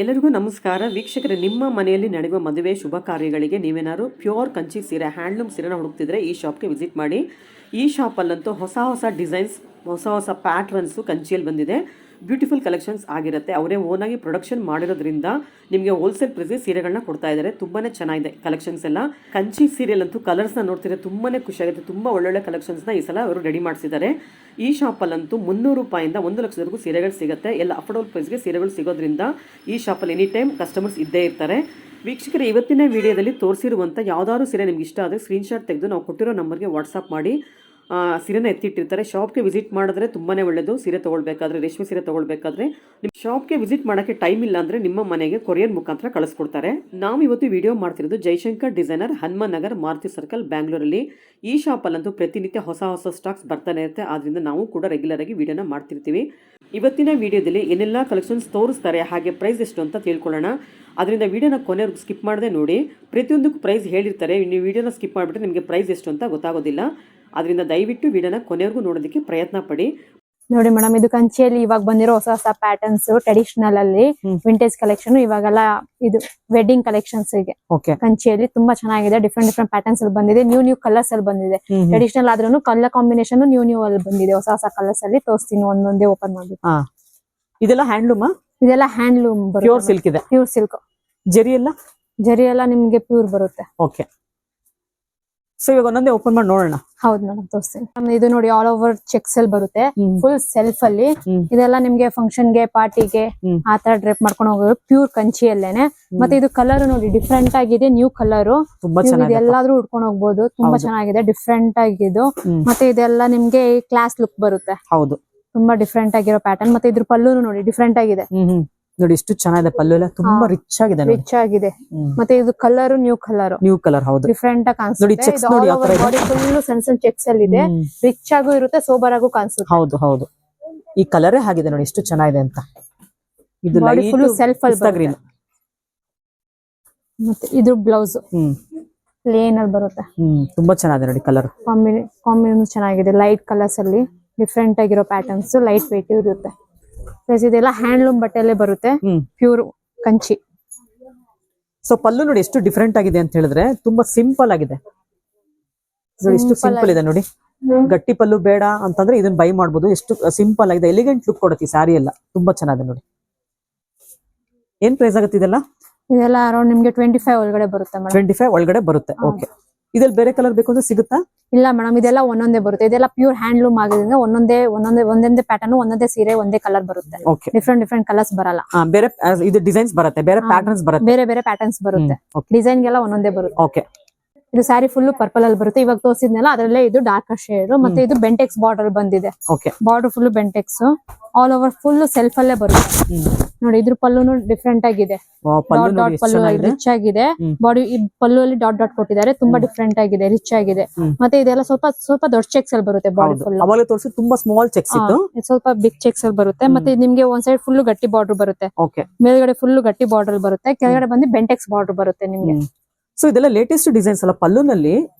ಎಲ್ಲರಿಗೂ ನಮಸ್ಕಾರ ವೀಕ್ಷಕರೇ. ನಿಮ್ಮ ಮನೆಯಲ್ಲಿ ನಡೆಯುವ ಮದುವೆ ಶುಭ ಕಾರ್ಯಗಳಿಗೆ ನೀವೇನಾದ್ರು ಪ್ಯೂರ್ ಕಂಚಿ ಸೀರೆ ಹ್ಯಾಂಡ್ಲೂಮ್ ಸೀರೆನ ಹುಡುಕ್ತಿದ್ರೆ ಈ ಶಾಪ್ಗೆ ವಿಸಿಟ್ ಮಾಡಿ. ಈ ಶಾಪಲ್ಲಂತೂ ಹೊಸ ಡಿಸೈನ್ಸ್, ಹೊಸ ಪ್ಯಾಟ್ರನ್ಸು ಕಂಚಿಯಲ್ಲಿ ಬಂದಿದೆ. ಬ್ಯೂಟಿಫುಲ್ ಕಲೆಕ್ಷನ್ಸ್ ಆಗಿರುತ್ತೆ. ಅವರೇ ಓನಾಗಿ ಪ್ರೊಡಕ್ಷನ್ ಮಾಡಿರೋದ್ರಿಂದ ನಿಮಗೆ ಹೋಲ್ಸೇಲ್ ಪ್ರೈಸ್ಗೆ ಸೀರೆಗಳನ್ನ ಕೊಡ್ತಾ ಇದ್ದಾರೆ. ತುಂಬಾ ಚೆನ್ನಾಗಿದೆ ಕಲೆಕ್ಷನ್ಸ್ ಎಲ್ಲ. ಕಂಚಿ ಸೀರಿಯಲ್ ಅಂತೂ ಕಲರ್ಸ್ನ ನೋಡ್ತಿದ್ರೆ ತುಂಬಾನೇ ಖುಷಿಯಾಗುತ್ತೆ. ತುಂಬ ಒಳ್ಳೊಳ್ಳೆ ಕಲೆಕ್ಷನ್ಸ್ನ ಈ ಸಲ ಅವರು ರೆಡಿ ಮಾಡಿಸಿದ್ದಾರೆ. ಈ ಶಾಪಲ್ಲಂತೂ 300 ರೂಪಾಯಿಂದ 1 ಲಕ್ಷದವರೆಗೂ ಸೀರೆಗಳು ಸಿಗುತ್ತೆ. ಎಲ್ಲ ಅಫೋರ್ಡಬಲ್ ಪ್ರೈಸ್ಗೆ ಸೀರೆಗಳು ಸಿಗೋದ್ರಿಂದ ಈ ಶಾಪಲ್ಲಿ ಎನಿ ಟೈಮ್ ಕಸ್ಟಮರ್ಸ್ ಇದ್ದೇ ಇರ್ತಾರೆ. ವೀಕ್ಷಕರೇ, ಇವತ್ತಿನ ವಿಡಿಯೋದಲ್ಲಿ ತೋರಿಸಿರುವಂಥ ಯಾವ್ದಾದ್ರು ಸೀರೆ ನಿಮ್ಗೆ ಇಷ್ಟ ಆದರೆ ಸ್ಕ್ರೀನ್ಶಾಟ್ ತೆಗೆದು ನಾವು ಕೊಟ್ಟಿರೋ ನಂಬರ್ಗೆ ವಾಟ್ಸಪ್ ಮಾಡಿ ಸೀರೆನ ಎತ್ತಿಟ್ಟಿರ್ತಾರೆ. ಶಾಪ್ಗೆ ವಿಸಿಟ್ ಮಾಡಿದ್ರೆ ತುಂಬಾ ಒಳ್ಳೆಯದು. ಸೀರೆ ತೊಗೊಳ್ಬೇಕಾದ್ರೆ, ರೇಷ್ಮೆ ಸೀರೆ ತೊಗೊಳ್ಬೇಕಾದ್ರೆ ನಿಮ್ಮ ಶಾಪ್ಗೆ ವಿಸಿಟ್ ಮಾಡೋಕ್ಕೆ ಟೈಮ್ ಇಲ್ಲ ಅಂದರೆ ನಿಮ್ಮ ಮನೆಗೆ ಕೊರಿಯರ್ ಮುಖಾಂತರ ಕಳಿಸ್ಕೊಡ್ತಾರೆ. ನಾವು ಇವತ್ತು ವಿಡಿಯೋ ಮಾಡ್ತಿರೋದು ಜೈಶಂಕರ್ ಡಿಸೈನರ್, ಹನುಮಾನ್ ನಗರ್, ಮಾರುತಿ ಸರ್ಕಲ್, ಬ್ಯಾಂಗ್ಳೂರಲ್ಲಿ. ಈ ಶಾಪಲ್ಲಂತೂ ಪ್ರತಿನಿತ್ಯ ಹೊಸ ಸ್ಟಾಕ್ಸ್ ಬರ್ತಾನೆ ಇರುತ್ತೆ. ಆದ್ದರಿಂದ ನಾವು ಕೂಡ ರೆಗ್ಯುಲರ್ ಆಗಿ ವಿಡಿಯೋನ ಮಾಡ್ತಿರ್ತೀವಿ. ಇವತ್ತಿನ ವಿಡಿಯೋದಲ್ಲಿ ಏನೆಲ್ಲ ಕಲೆಕ್ಷನ್ಸ್ ತೋರಿಸ್ತಾರೆ, ಹಾಗೆ ಪ್ರೈಸ್ ಎಷ್ಟು ಅಂತ ತಿಳ್ಕೊಳ್ಳೋಣ. ಅದರಿಂದ ವಿಡಿಯೋನ ಕೊನೆವರೆಗೂ ಸ್ಕಿಪ್ ಮಾಡದೆ ನೋಡಿ. ಪ್ರತಿಯೊಂದಕ್ಕೂ ಪ್ರೈಸ್ ಹೇಳಿರ್ತಾರೆ. ನೀವು ವಿಡಿಯೋನ ಸ್ಕಿಪ್ ಮಾಡಿಬಿಟ್ರೆ ನಿಮಗೆ ಪ್ರೈಸ್ ಎಷ್ಟು ಅಂತ ಗೊತ್ತಾಗೋದಿಲ್ಲ. ಅದರಿಂದ ದಯವಿಟ್ಟು ವಿಡಿಯೋನ ಕೊನೆವರೆಗೂ ನೋಡೋದಕ್ಕೆ ಪ್ರಯತ್ನ ಪಡಿ. ನೋಡಿ ಮೇಡಮ್, ಇದು ಕಂಚಿಯಲ್ಲಿ ಇವಾಗ ಬಂದಿರೋ ಹೊಸ ಪ್ಯಾಟರ್ನ್ಸ್, ಟ್ರೆಡಿಷನಲ್ ಅಲ್ಲಿ ವಿಂಟೇಜ್ ಕಲೆಕ್ಷನ್. ಇವಾಗೆಲ್ಲ ಇದು ವೆಡ್ಡಿಂಗ್ ಕಲೆಕ್ಷನ್ಸ್ ಗೆ ಕಂಚಿಯಲ್ಲಿ ತುಂಬಾ ಚೆನ್ನಾಗಿದೆ. ಡಿಫ್ರೆಂಟ್ ಪ್ಯಾಟರ್ನ್ಸ್ ಅಲ್ಲಿ ಬಂದಿದೆ. ನ್ಯೂ ಕಲರ್ಸ್ ಅಲ್ಲಿ ಬಂದಿದೆ. ಟ್ರೆಡಿಷನಲ್ ಆದ್ರೂ ಕಲರ್ ಕಾಂಬಿನೇಷನ್ ನ್ಯೂ ಅಲ್ಲಿ ಬಂದಿದೆ. ಹೊಸ ಕಲರ್ಸ್ ಅಲ್ಲಿ ತೋರಿಸ್ತೀನಿ, ಒಂದೊಂದೇ ಓಪನ್ ಮಾಡ್ಬಿಟ್ಟು. ಇದೆಲ್ಲ ಹ್ಯಾಂಡ್ಲೂಮ್, ಇದೆಲ್ಲ ಹ್ಯಾಂಡ್ಲೂಮ್, ಪ್ಯೂರ್ ಸಿಲ್ಕ್ ಇದೆ. Pure silk. ಜರಿ ಎಲ್ಲ ನಿಮ್ಗೆ ಪ್ಯೂರ್ ಬರುತ್ತೆ. ಓಕೆ, ಸೊ ಇವಾಗ ಒಂದೊಂದೇ ಓಪನ್ ಮಾಡಿ ನೋಡೋಣ. ಹೌದು ಮೇಡಮ್, ತೋರಿಸ್ತೀನಿ. ಇದು ನೋಡಿ, ಆಲ್ ಓವರ್ ಚೆಕ್ಸ್ ಅಲ್ಲಿ ಬರುತ್ತೆ, ಫುಲ್ ಸೆಲ್ಫ್ ಅಲ್ಲಿ. ಇದೆಲ್ಲ ನಿಮ್ಗೆ ಫಂಕ್ಷನ್ ಗೆ, ಪಾರ್ಟಿಗೆ ಆತರ ಡ್ರೆಪ್ ಮಾಡ್ಕೊಂಡು ಹೋಗೋದು ಪ್ಯೂರ್ ಕಂಚಿಯಲ್ಲೇನೆ. ಮತ್ತೆ ಇದು ಕಲರ್ ನೋಡಿ ಡಿಫ್ರೆಂಟ್ ಆಗಿದೆ, ನ್ಯೂ ಕಲರ್. ಎಲ್ಲಾದ್ರೂ ಉಡ್ಕೊಂಡು ಹೋಗ್ಬೋದು. ತುಂಬಾ ಚೆನ್ನಾಗಿದೆ, ಡಿಫ್ರೆಂಟ್ ಆಗಿದ್ದು. ಮತ್ತೆ ಇದೆಲ್ಲ ನಿಮ್ಗೆ ಕ್ಲಾಸ್ ಲುಕ್ ಬರುತ್ತೆ. ಹೌದು, ತುಂಬಾ ಡಿಫ್ರೆಂಟ್ ಆಗಿರೋ ಪ್ಯಾಟರ್ನ್. ಮತ್ತೆ ಇದ್ರ ಪಲ್ಲುನು ನೋಡಿ ಡಿಫ್ರೆಂಟ್ ಆಗಿದೆ. ನೋಡಿ ಎಷ್ಟು ಚೆನ್ನಾಗಿದೆ. ಪಲ್ಲು ಎಲ್ಲ ತುಂಬಾ ರಿಚ್ ಆಗಿದೆ. ಮತ್ತೆ ಇದು ಕಲರ್ ನ್ಯೂ ಕಲರ್, ಹೌದು, ಡಿಫ್ರೆಂಟ್ ಆಗಿ ಕಾಣಿಸುತ್ತೆ. ಬಾಡಿ ಫುಲ್ ಸಣ್ಣ ಚೆಕ್ಸ್ ಅಲ್ಲಿ ಇದೆ. ರಿಚ್ ಆಗೂ ಇರುತ್ತೆ, ಸೋಬರ್ ಆಗೂ ಕಾಣಿಸುತ್ತೆ. ಹೌದು, ಈ ಕಲರೇ ಆಗಿದೆ ನೋಡಿ ಎಷ್ಟು ಚೆನ್ನಾಗಿದೆ ಅಂತ. ಇದು ಫುಲ್ ಸೆಲ್ಫ್ ಅಲ್ಲಿ. ಮತ್ತೆ ಇದು ಬ್ಲೌಸ್ ಪ್ಲೇನ್ ಅಲ್ಲಿ ಬರುತ್ತೆ. ತುಂಬಾ ಚೆನ್ನಾಗಿದೆ ನೋಡಿ. ಕಲರ್ ಕಾಂಬಿನೇಷನ್ ಚೆನ್ನಾಗಿದೆ. ಲೈಟ್ ಕಲರ್ಸ್ ಅಲ್ಲಿ ಡಿಫ್ರೆಂಟ್ ಆಗಿರೋ ಪ್ಯಾಟರ್ನ್ಸ್, ಲೈಟ್ ವೇಟ್ ಇರುತ್ತೆ. ಪ್ಲಸ್ ಇದೆಲ್ಲ ಹ್ಯಾಂಡ್ಲೂಮ್ ಬಟ್ಟೆಲ್ಲೇ ಬರುತ್ತೆ, ಪ್ಯೂರ್ ಕಂಚಿ. ಸೊ ಪಲ್ಲು ನೋಡಿ ಎಷ್ಟು ಡಿಫ್ರೆಂಟ್ ಆಗಿದೆ ಅಂತ ಹೇಳಿದ್ರೆ ತುಂಬಾ ಸಿಂಪಲ್ ಆಗಿದೆ. ಎಷ್ಟು ಸಿಂಪಲ್ ಇದೆ ನೋಡಿ. ಗಟ್ಟಿ ಪಲ್ಲು ಬೇಡ ಅಂತಂದ್ರೆ ಇದನ್ನ ಬೈ ಮಾಡ್ಬೋದು. ಎಷ್ಟು ಸಿಂಪಲ್ ಆಗಿದೆ, ಎಲಿಗೆಂಟ್ ಲುಕ್ ಕೊಡುತ್ತೆ ಈ ಸ್ಯಾರಿ ಎಲ್ಲ. ತುಂಬಾ ಚೆನ್ನಾಗಿದೆ ನೋಡಿ. ಏನ್ ಪ್ರೈಸ್ ಆಗುತ್ತೆ ಇದೆಲ್ಲ? ಇದೆಲ್ಲ ಅರೌಂಡ್ ನಿಮ್ಗೆ 25 ಒಳಗಡೆ ಬರುತ್ತೆ ಮೇಡಮ್. 25 ಒಳಗಡೆ ಬರುತ್ತೆ. ಓಕೆ, ಇದ್ರಲ್ಲಿ ಬೇರೆ ಕಲರ್ ಬೇಕು ಅಂದ್ರೆ ಸಿಗುತ್ತಾ? ಇಲ್ಲ ಮೇಡಮ್, ಇದೆಲ್ಲ ಒಂದೊಂದೇ ಬರುತ್ತೆ. ಇದೆಲ್ಲ ಪ್ಯೂರ್ ಹ್ಯಾಂಡ್ಲೂಮ್ ಆಗೋದ್ರಿಂದ ಒಂದೊಂದೇ ಪ್ಯಾಟರ್ನ್, ಒಂದೊಂದೇ ಸೀರೆ, ಒಂದೇ ಕಲರ್ ಬರುತ್ತೆ. ಡಿಫ್ರೆಂಟ್ ಕಲರ್ಸ್ ಬರಲ್ಲ. ಬೇರೆ ಇದು ಡಿಸೈನ್ಸ್ ಬರುತ್ತೆ, ಬೇರೆ ಪ್ಯಾಟರ್ನ್ಸ್ ಬರುತ್ತೆ, ಬೇರೆ ಪ್ಯಾಟರ್ನ್ಸ್ ಬರುತ್ತೆ. ಡಿಸೈನ್ ಗೆಲ್ಲ ಒಂದೊಂದೇ ಬರುತ್ತೆ. ಓಕೆ, ಇದು ಸ್ಯಾರಿ ಫುಲ್ ಪರ್ಪಲ್ ಅಲ್ಲಿ ಬರುತ್ತೆ. ಇವಾಗ ತೋರಿಸಿದ್ನಲ್ಲ ಅದರಲ್ಲೇ ಇದು ಡಾರ್ಕ್ ಶೇಡ್. ಮತ್ತೆ ಇದು ಬೆಂಟೆಕ್ಸ್ ಬಾರ್ಡರ್ ಬಂದಿದೆ. Border full Bentex, all over full self ಅಲ್ಲೇ ಬರುತ್ತೆ. ನೋಡಿ, ಇದ್ರ ಪಲ್ಲುನು ಡಿಫ್ರೆಂಟ್ ಆಗಿದೆ. ಡಾಟ್ ಪಲ್ಲು ರಿಚ್ ಆಗಿದೆ. ಬಾಡಿ ಪಲ್ಲು ಅಲ್ಲಿ ಡಾಟ್ ಕೊಟ್ಟಿದ್ದಾರೆ. ತುಂಬಾ ಡಿಫ್ರೆಂಟ್ ಆಗಿದೆ, ರಿಚ್ ಆಗಿದೆ. ಮತ್ತೆ ಇದೆಲ್ಲ ಸ್ವಲ್ಪ ದೊಡ್ಡ ಚೆಕ್ಸ್ ಅಲ್ಲಿ ಬರುತ್ತೆ. ಬಾಡಿ ಫುಲ್ ತುಂಬಾ ಸ್ಮಾಲ್ ಚೆಕ್ಸ್ ಇತ್ತು, ಸ್ವಲ್ಪ ಬಿಗ್ ಚೆಕ್ಸ್ ಅಲ್ಲಿ ಬರುತ್ತೆ. ಮತ್ತೆ ನಿಮ್ಗೆ ಒಂದ್ ಸೈಡ್ ಫುಲ್ ಗಟ್ಟಿ ಬಾರ್ಡರ್ ಬರುತ್ತೆ. ಮೇಲ್ಗಡೆ ಫುಲ್ ಗಟ್ಟಿ ಬಾರ್ಡರ್ ಬರುತ್ತೆ. ಕೆಳಗಡೆ ಬಂದು ಬೆಂಟೆಕ್ಸ್ ಬಾರ್ಡರ್ ಬರುತ್ತೆ ನಿಮ್ಗೆ. ಸೊ ಇದೆಲ್ಲ ಲೇಟೆಸ್ಟ್ ಡಿಸೈನ್ಸ್ ಅಲ್ಲ, ಪಲ್ಲುನಲ್ಲಿ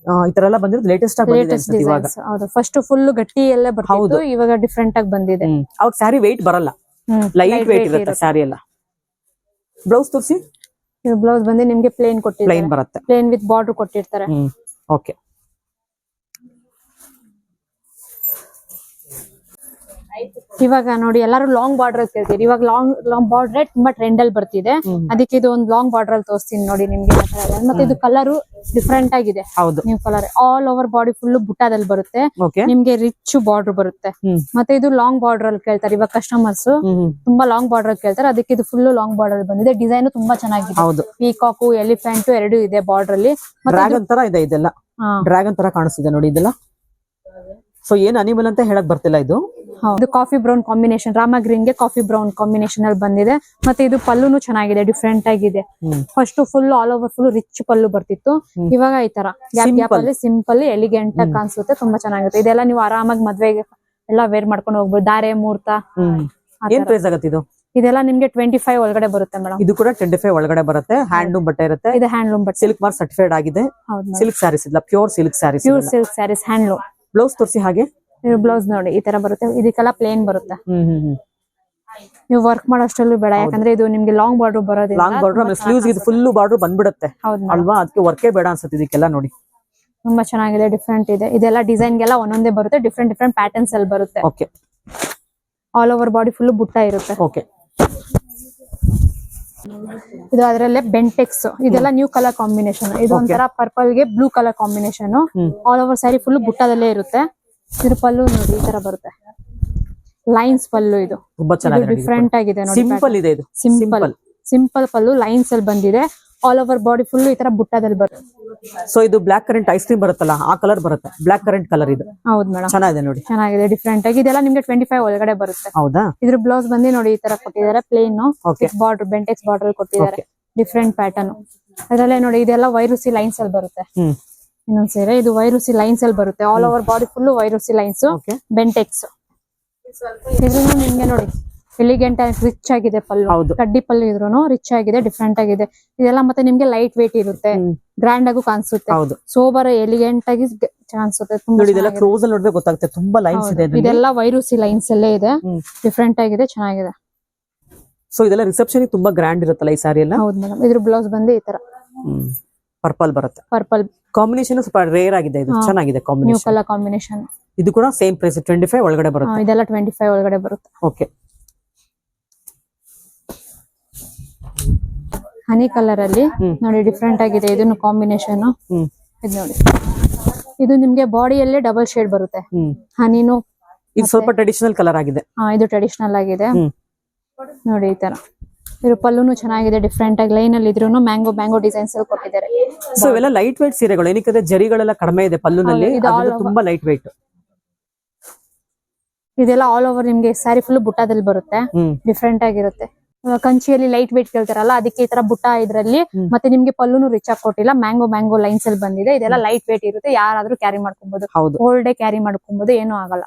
ಈ ತರ ಎಲ್ಲ ಬಂದಿರೋದು ಲೇಟೆಸ್ಟ್ ಡಿಸೈನ್ಸ್. ಹೌದು, ಫಸ್ಟ್ ಫುಲ್ ಗಟ್ಟಿ ಎಲ್ಲ ಬರ್ತಿತ್ತು, ಇವಾಗ ಡಿಫ್ರೆಂಟ್ ಆಗಿ ಬಂದಿದೆ. ಅವಾಗ ಸ್ಯಾರಿ ವೆಯ್ಟ್ ಬರಲ್ಲ, ಲೈಟ್ ವೆಯ್ಟ್ ಇರುತ್ತೆ ಸ್ಯಾರಿ ಎಲ್ಲ. ಬ್ಲೌಸ್ ತೋರಿಸಿ. ಬ್ಲೌಸ್ ಬಂದು ನಿಮ್ಗೆ ಪ್ಲೇನ್ ಕೊಟ್ಟಿರ್ತಾರೆ, ಪ್ಲೇನ್ ಬರುತ್ತೆ, ಪ್ಲೇನ್ ವಿತ್ ಬಾರ್ಡರ್ ಕೊಟ್ಟಿರ್ತಾರೆ. ಓಕೆ, ಇವಾಗ ನೋಡಿ ಎಲ್ಲರೂ ಲಾಂಗ್ ಬಾರ್ಡರ್ ಕೇಳ್ತೀರಿ. ಇವಾಗ ಲಾಂಗ್ ಬಾರ್ಡರ್ ತುಂಬಾ ಟ್ರೆಂಡ್ ಅಲ್ಲಿ ಬರ್ತಿದೆ. ಅದಕ್ಕೆ ಇದು ಒಂದು ಲಾಂಗ್ ಬಾರ್ಡರ್ ಅಲ್ಲಿ ತೋರಿಸ್ತೀನಿ ನೋಡಿ ನಿಮ್ಗೆ. ಮತ್ತೆ ಇದು ಕಲರ್ ಡಿಫ್ರೆಂಟ್ ಆಗಿದೆ, new colour. All over body full ಬುಟ್ಟಾದಲ್ಲಿ ಬರುತ್ತೆ. ನಿಮ್ಗೆ ರಿಚ್ ಬಾರ್ಡರ್ ಬರುತ್ತೆ. ಮತ್ತೆ ಇದು ಲಾಂಗ್ ಬಾರ್ಡರ್ ಅಲ್ಲಿ ಕೇಳ್ತಾರೆ ಇವಾಗ ಕಸ್ಟಮರ್ಸ್. ತುಂಬಾ ಲಾಂಗ್ ಬಾರ್ಡರ್ ಅಲ್ಲಿ ಕೇಳ್ತಾರೆ, ಅದಕ್ಕೆ ಇದು ಫುಲ್ ಲಾಂಗ್ ಬಾರ್ಡರ್ ಬಂದಿದೆ. ಡಿಸೈನ್ ತುಂಬಾ ಚೆನ್ನಾಗಿದೆ. ಪೀಕಾಕು, ಎಲಿಫೆಂಟ್ ಎರಡು ಇದೆ ಬಾರ್ಡರ್ ಅಲ್ಲಿ. ಡ್ರ್ಯಾಗನ್ ತರ ಇದೆ, ಇದೆಲ್ಲ ಡ್ರ್ಯಾಗನ್ ತರ ಕಾಣಿಸ್ತಿದೆ ನೋಡಿ ಇದೆಲ್ಲ. ಸೊ ಏನ್ ಅನಿಮಲ್ ಅಂತ ಹೇಳಕ್ ಬರ್ತಿಲ್ಲ. ಇದು coffee brown combination, Rama green ಗೆ ಕಾಫಿ ಬ್ರೌನ್ ಕಾಂಬಿನೇಷನ್ ಅಲ್ಲಿ ಬಂದಿದೆ. ಮತ್ತೆ ಇದು ಪಲ್ಲುನು ಚೆನ್ನಾಗಿದೆ, ಡಿಫ್ರೆಂಟ್ ಆಗಿದೆ. First full all over full rich pallu ಬರ್ತಿತ್ತು. ಇವಾಗ ಈ ತರ ಗ್ಯಾಪ್ ಅಲ್ಲಿ ಸಿಂಪಲ್ ಎಲಿಗೆಂಟ್ ಆಗಿ ಕಾಣಿಸುತ್ತೆ. ತುಂಬಾ ಚೆನ್ನಾಗುತ್ತೆ. ಇದೆಲ್ಲ ನೀವು ಆರಾಮಾಗಿ ಮದ್ವೆಗೆ ಎಲ್ಲ ವೇರ್ ಮಾಡ್ಕೊಂಡು ಹೋಗ್ಬೋದು. ಧಾರೆ ಮುಹೂರ್ತ. ಏನ್ ಪ್ರೈಸ್ ಆಗುತ್ತೆ ಇದು? ಇದೆಲ್ಲ ನಿಮ್ಗೆ 25 ಒಳಗಡೆ ಬರುತ್ತೆ ಮೇಡಮ್. ಇದು ಕೂಡ 25 ಒಳಗಡೆ ಬರುತ್ತೆ. ಹ್ಯಾಂಡ್ಲೂಮ್ ಬಟ್ಟೆ ಇರುತ್ತೆ. ಇದು ಹ್ಯಾಂಡ್ಲೂಮ್ ಬಟ್ಟೆ, ಸಿಲ್ಕ್ ಮಾರ್ಕ್ ಸರ್ಟಿಫೈಡ್ ಆಗಿದೆ. ಸಿಲ್ಕ್ ಸ್ಯಾರೀಸ್ ಇಲ್ಲ, pure silk sarees. Pure silk sarees, handloom. Blouse ತೋರಿಸಿ. ಹಾಗೆ ಬ್ಲೌಸ್ ನೋಡಿ ಈ ತರ ಬರುತ್ತೆ. ಇದಕ್ಕೆಲ್ಲ ಪ್ಲೇನ್ ಬರುತ್ತೆ. ನೀವು ವರ್ಕ್ ಮಾಡೋಷ್ಟಲ್ಲೂ ಬೇಡ, ಯಾಕಂದ್ರೆ ಇದು ನಿಮ್ಗೆ ಲಾಂಗ್ ಬಾರ್ಡರ್ ಬರೋದ್ರಿಂದ ಲಾಂಗ್ ಬಾರ್ಡರ್ ಆಮೇಲೆ ಸ್ಲೀವ್ಸ್ ಇದು ಫುಲ್ ಬಾರ್ಡರ್ ಬಂದ್ಬಿಡುತ್ತೆ ಹೌದು madam. ಅಲ್ವಾ, ಅದಕ್ಕೆ ವರ್ಕೇ ಬೇಡ ಅನ್ಸುತ್ತೆ ಇದಕ್ಕೆಲ್ಲ. ನೋಡಿ ತುಂಬಾ ಚೆನ್ನಾಗಿದೆ, ಡಿಫ್ರೆಂಟ್ ಇದೆ. ಇದೆಲ್ಲ ಡಿಸೈನ್ ಗೆಲ್ಲ ಒಂದೊಂದೇ ಬರುತ್ತೆ, ಡಿಫ್ರೆಂಟ್ ಡಿಫ್ರೆಂಟ್ ಪ್ಯಾಟರ್ನ್ಸ್ ಅಲ್ಲಿ ಬರುತ್ತೆ. Okay, all over body full ಬುಟ್ಟ ಇರುತ್ತೆ. ಓಕೆ. ಇದು ಅದರಲ್ಲೇ ಬೆಂಟೆಕ್ಸ್, ಇದೆಲ್ಲ ನ್ಯೂ ಕಲರ್ ಕಾಂಬಿನೇಷನ್. ಇದು ಒಂಥರ ಪರ್ಪಲ್ ಗೆ blue colour combination. All over sari full ಬುಟ್ಟದಲ್ಲೇ ಇರುತ್ತೆ. ಇದ್ರ ಪಲ್ಲು ನೋಡಿ ಈ ತರ ಬರುತ್ತೆ, ಲೈನ್ಸ್ ಪಲ್ಲು. ಇದು ತುಂಬಾ ಚೆನ್ನಾಗಿದೆ, ಡಿಫ್ರೆಂಟ್ ಆಗಿದೆ ನೋಡಿ. ಸಿಂಪಲ್ ಇದೆ ಇದು, ಸಿಂಪಲ್ ಪಲ್ಲು ಲೈನ್ಸ್ ಅಲ್ಲಿ ಬಂದಿದೆ. ಆಲ್ ಓವರ್ ಬಾಡಿ ಫುಲ್ ಈ ತರ ಬುಟ್ಟದಲ್ಲಿ ಬರುತ್ತೆ. ಸೊ ಇದು ಬ್ಲಾಕ್ ಕರೆಂಟ್ ಐಸ್ ಕ್ರೀಮ್ ಬರುತ್ತಲ್ಲ ಆ ಕಲರ್ ಬರುತ್ತೆ, ಬ್ಲಾಕ್ ಕರೆಂಟ್ ಕಲರ್ ಇದು. ಹೌದು ಮೇಡಮ್, ಚೆನ್ನಾಗಿದೆ ನೋಡಿ, ಚೆನ್ನಾಗಿದೆ, ಡಿಫ್ರೆಂಟ್ ಆಗಿ. ಇದೆಲ್ಲ ನಿಮ್ಗೆ 25 ಒಳಗಡೆ ಬರುತ್ತೆ. ಹೌದಾ? ಇದ್ರ ಬ್ಲೌಸ್ ಬಂದು ನೋಡಿ ಈ ತರ ಕೊಟ್ಟಿದ್ದಾರೆ, ಪ್ಲೇನ್ ಬಾರ್ಡರ್, ಬೆಂಟೆಕ್ಸ್ ಬಾರ್ಡರ್ ಕೊಟ್ಟಿದ್ದಾರೆ, ಡಿಫ್ರೆಂಟ್ ಪ್ಯಾಟರ್ನ್. ಅದರಲ್ಲೇ ನೋಡಿ ಇದೆಲ್ಲ ವೈರುಸಿ ಲೈನ್ಸ್ ಅಲ್ಲಿ ಬರುತ್ತೆ. ಇನ್ನೊಂದ್ ಸೇರೆ ಇದು ವೈರುಸಿ ಲೈನ್ಸ್ ಅಲ್ಲಿ ಬರುತ್ತೆ. ಆಲ್ ಓವರ್ ಬಾಡಿ ಫುಲ್ ವೈರುಸಿ ಲೈನ್ಸ್, ಬೆಂಟೆಕ್ಸ್. ಇದ್ರೂ ನಿಮ್ಗೆ ನೋಡಿ ಎಲಿಗೆಂಟ್ ಆಗಿ ರಿಚ್ ಆಗಿದೆ ಪಲ್ಲು, ಕಡ್ಡಿ ಪಲ್ಲು ಇದ್ರೂ ರಿಚ್ ಆಗಿದೆ, ಡಿಫ್ರೆಂಟ್ ಆಗಿದೆ. ಇದೆಲ್ಲ ಮತ್ತೆ ನಿಮ್ಗೆ ಲೈಟ್ ವೇಟ್ ಇರುತ್ತೆ, ಗ್ರ್ಯಾಂಡ್ ಆಗು ಕಾಣಿಸುತ್ತೆ, ಸೋಬರ್ ಎಲಿಗೆಂಟ್ ಆಗಿ ಕಾಣಿಸುತ್ತೆ. ಕ್ಲೋಸ್ ಅಲ್ಲಿ ನೋಡಿದ್ರೆ ಗೊತ್ತಾಗುತ್ತೆ, ತುಂಬಾ ಲೈನ್ಸ್ ಇದೆ. ಇದೆಲ್ಲ ವೈರುಸಿ ಲೈನ್ಸ್ ಅಲ್ಲೇ ಇದೆ, ಡಿಫ್ರೆಂಟ್ ಆಗಿದೆ, ಚೆನ್ನಾಗಿದೆ. ಸೊ ಇದೆಲ್ಲ ರಿಸೆಪ್ಷನ್ ತುಂಬಾ ಗ್ರ್ಯಾಂಡ್ ಇರುತ್ತಲ್ಲ ಈ ಸಾರಿ ಎಲ್ಲ. ಹೌದು ಮೇಡಮ್, ಇದ್ರ ಬ್ಲೌಸ್ ಬಂದು ಈ ತರ ಪರ್ಪಲ್ ಬರುತ್ತೆ. ಪರ್ಪಲ್ ಕಾಂಬಿನೇಷನ್ ಸ್ವಲ್ಪ ರೇರ್ ಆಗಿದೆ, ಇದು ಚೆನ್ನಾಗಿದೆ ನ್ಯೂ ಕಾಂಬಿನೇಷನ್. Colour combination. ಇದು ಕೂಡ ಸೇಮ್ ಪ್ರೈಸ್ 25 ಒಳಗಡೆ ಬರುತ್ತೆ. ಇದೆಲ್ಲ 25 ಒಳಗಡೆ ಬರುತ್ತೆ. ಓಕೆ. ಹನಿ ಕಲರ್ ಅಲ್ಲಿ ನೋಡಿ ಡಿಫ್ರೆಂಟ್ ಆಗಿದೆ, ಇದನ್ನು ಕಾಂಬಿನೇಷನ್. ಇದು ನೋಡಿ, ಇದು ನಿಮ್ಗೆ ಬಾಡಿಯಲ್ಲೇ ಡಬಲ್ ಶೇಡ್ ಬರುತ್ತೆ. ಹನಿನು ಇದು ಸ್ವಲ್ಪ ಟ್ರೆಡಿಷನಲ್ ಕಲರ್ ಆಗಿದೆ. ಇದು ಟ್ರೆಡಿಷನಲ್ ಆಗಿದೆ ನೋಡಿ ಈ ತರ. ಇದ್ರ ಪಲ್ಲುನು ಚೆನ್ನಾಗಿದೆ, ಡಿಫ್ರೆಂಟ್ ಆಗಿ ಲೈನ್ ಅಲ್ಲಿ ಇದ್ರೂ ಮ್ಯಾಂಗೋ ಡಿಸೈನ್ಸ್ ಅಲ್ಲಿ ಕೊಟ್ಟಿದ್ದಾರೆ. ಸೊ ಇವೆಲ್ಲ ಲೈಟ್ ವೇಟ್ ಸೀರೆಗಳು, ಏನಕ್ಕೆ ಜರಿಗಳೆಲ್ಲ ಕಡಿಮೆ ಇದೆ ಪಲ್ಲುನಲ್ಲಿ, ತುಂಬಾ ಲೈಟ್ ವೇಟ್. ಇದೆಲ್ಲ ಆಲ್ ಓವರ್ ನಿಮ್ಗೆ ಸ್ಯಾರಿ ಫುಲ್ ಬುಟ್ಟದಲ್ಲಿ ಬರುತ್ತೆ, ಡಿಫ್ರೆಂಟ್ ಆಗಿರುತ್ತೆ. ಕಂಚಿಯಲ್ಲಿ ಲೈಟ್ ವೇಟ್ ಕೇಳ್ತಾರಲ್ಲ, ಅದಕ್ಕೆ ಈ ತರ ಬುಟ್ಟ ಇದ್ರಲ್ಲಿ. ಮತ್ತೆ ನಿಮ್ಗೆ ಪಲ್ಲುನು ರಿಚ್ ಆಗಿ ಕೊಟ್ಟಿಲ್ಲ, ಮ್ಯಾಂಗೋ ಲೈನ್ಸ್ ಅಲ್ಲಿ ಬಂದಿದೆ. ಇದೆಲ್ಲ ಲೈಟ್ ವೇಟ್ ಇರುತ್ತೆ, ಯಾರಾದ್ರೂ ಕ್ಯಾರಿ ಮಾಡ್ಕೊಬಹುದು, ಹೋಲ್ ಡೇ ಕ್ಯಾರಿ ಮಾಡ್ಕೊಬಹುದು, ಏನೂ ಆಗಲ್ಲ.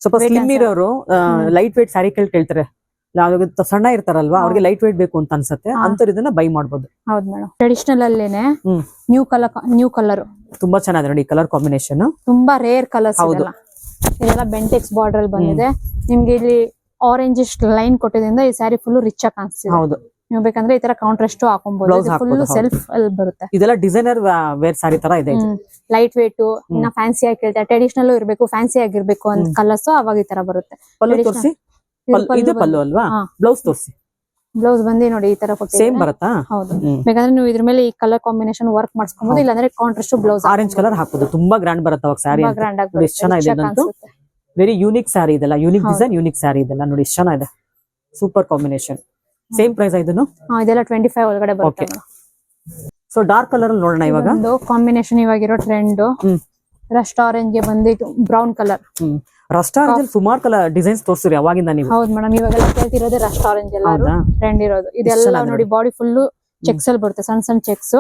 ಸ್ವಲ್ಪ ಸ್ಲಿಮ್ ಇರೋರು ಲೈಟ್ ವೇಟ್ ಸ್ಯಾರಿ ಕೇಳ್ತಾರೆ, ಸಣ್ಣ ಇರ್ತಾರಲ್ವಾ, ಅವ್ರಿಗೆ ಲೈಟ್ ವೇಟ್ ಬೇಕು ಅಂತ ಅನ್ಸುತ್ತೆ, ಅಂತವ್ರು ಇದನ್ನ ಬೈ ಮಾಡಬಹುದು. ಹೌದು ಮೇಡಮ್, ಟ್ರೆಡಿಷನಲ್ ಅಲ್ಲೇನೆ ನ್ಯೂ ಕಲರ್ ತುಂಬಾ ಚೆನ್ನಾಗಿದೆ ನೋಡಿ. ಕಲರ್ ಕಾಂಬಿನೇಷನ್ ತುಂಬಾ ರೇರ್ ಕಲರ್ಸ್ ಇದೆಲ್ಲ ಬೆಂಟೆಕ್ಸ್ ಬಾರ್ಡರ್ ಅಲ್ಲಿ ಬಂದಿದೆ. ನಿಮ್ಗೆ ಇಲ್ಲಿ ಆರೆಂಜ್ ಲೈನ್ ಕೊಟ್ಟಿದ್ರಿಂದ ಈ ಸ್ಯಾರಿ ಫುಲ್ ರಿಚ್ ಆಗಿ ಕಾಣಿಸ್ತಿದೆ. ಹೌದು, ನೀವು ಬೇಕಂದ್ರೆ ಈ ತರ ಕಾಂಟ್ರಾಸ್ಟ್ ಹಾಕೊಬಹುದು, ಫುಲ್ ಸೆಲ್ಫ್ ಅಲ್ಲಿ ಬರುತ್ತೆ. ಇದೆಲ್ಲ ಡಿಸೈನರ್ ವೇರ್ ಸಾರಿ ತರ ಇದೆ. ಲೈಟ್ ವೇಟ್, ಇನ್ನ ಫ್ಯಾನ್ಸಿ ಆಗಿ ಕೇಳ್ತಾರೆ, ಟ್ರೆಡಿಷನಲ್ ಇರ್ಬೇಕು, ಫ್ಯಾನ್ಸಿ ಆಗಿರ್ಬೇಕು ಅಂತ ಕಲರ್ಸ್ ಅವಾಗ ಈ ತರ ಬರುತ್ತೆ. ಇದು ಪಲ್ಲು ಅಲ್ವಾ? ಬ್ಲೌಸ್ ತೋರಿಸಿ. ಬ್ಲೌಸ್ ಬಂದಿ ನೋಡಿ ಈ ತರ ಕೊಟ್ಟಿದ್ದಾರೆ, ಸೇಮ್ ಬರುತ್ತಾ? ಹೌದು, ಬೇಕಂದ್ರೆ ನೀವು ಇದ್ರ ಮೇಲೆ ಈ ಕಲರ್ ಕಾಂಬಿನೇಷನ್ ವರ್ಕ್ ಮಾಡಿಸ್ಕೊಬಹುದು, ಇಲ್ಲಾಂದ್ರೆ ಕಾಂಟ್ರಾಸ್ಟ್ ಬ್ಲೌಸ್ ಆರೆಂಜ್ ಕಲರ್ ಹಾಕೋದು. ತುಂಬಾ ಗ್ರ್ಯಾಂಡ್ ಬರುತ್ತೆ ಅವಾಗ ಸ್ಯಾರಿ, ಗ್ರ್ಯಾಂಡ್ ಆಗಿ ಚೆನ್ನಾಗಿದೆ. ವೆರಿ ಯೂನಿಕ್ ಸ್ಯಾರಿ ಇದೆಲ್ಲ, ಯೂನಿಕ್ ಡಿಸೈನ್, ಯೂನಿಕ್ ಸ್ಯಾರಿ ಇದೆಲ್ಲ ನೋಡಿ, ಎಷ್ಟು ಚೆನ್ನಾಗಿದೆ, ಸೂಪರ್ ಕಾಂಬಿನೇಷನ್. ಸೇಮ್ ಪ್ರೈಸ್ ಇದನ್ನು? ಇದೆಲ್ಲ 25 ಒಳಗಡೆ ಬರುತ್ತೆ. ಸೊ ಡಾರ್ಕ್ ಕಲರ್ ಅಲ್ಲಿ ನೋಡೋಣ ಇವಾಗ. ಒಂದು ಕಾಂಬಿನೇಷನ್ ಇವಾಗಿರೋ ಟ್ರೆಂಡ್ ರಸ್ಟ್ ಆರೆಂಜ್ ಗೆ ಬಂದಿತ್ತು ಬ್ರೌನ್ ಕಲರ್. ರಸ್ಟ್ ಆರೆಂಜ್ ಅಲ್ಲಿ ಸುಮಾರು ಕಲರ್ ಡಿಸೈನ್ಸ್ ತೋರಿಸ್ರಿ ಅವಾಗಿಂದ ನೀವು. ಹೌದು ಮೇಡಮ್, ಇವಾಗೆಲ್ಲ ಕೇಳ್ತಿರೋದೇ ರಸ್ಟ್ ಆರೆಂಜ್ ಎಲ್ಲ ಟ್ರೆಂಡ್ ಇರೋದು. ಇದೆಲ್ಲ ನೋಡಿ ಬಾಡಿ ಫುಲ್ ಚೆಕ್ಸ್ ಅಲ್ಲಿ ಬರುತ್ತೆ, ಸಣ್ಣ ಸಣ್ಣ ಚೆಕ್ಸ್.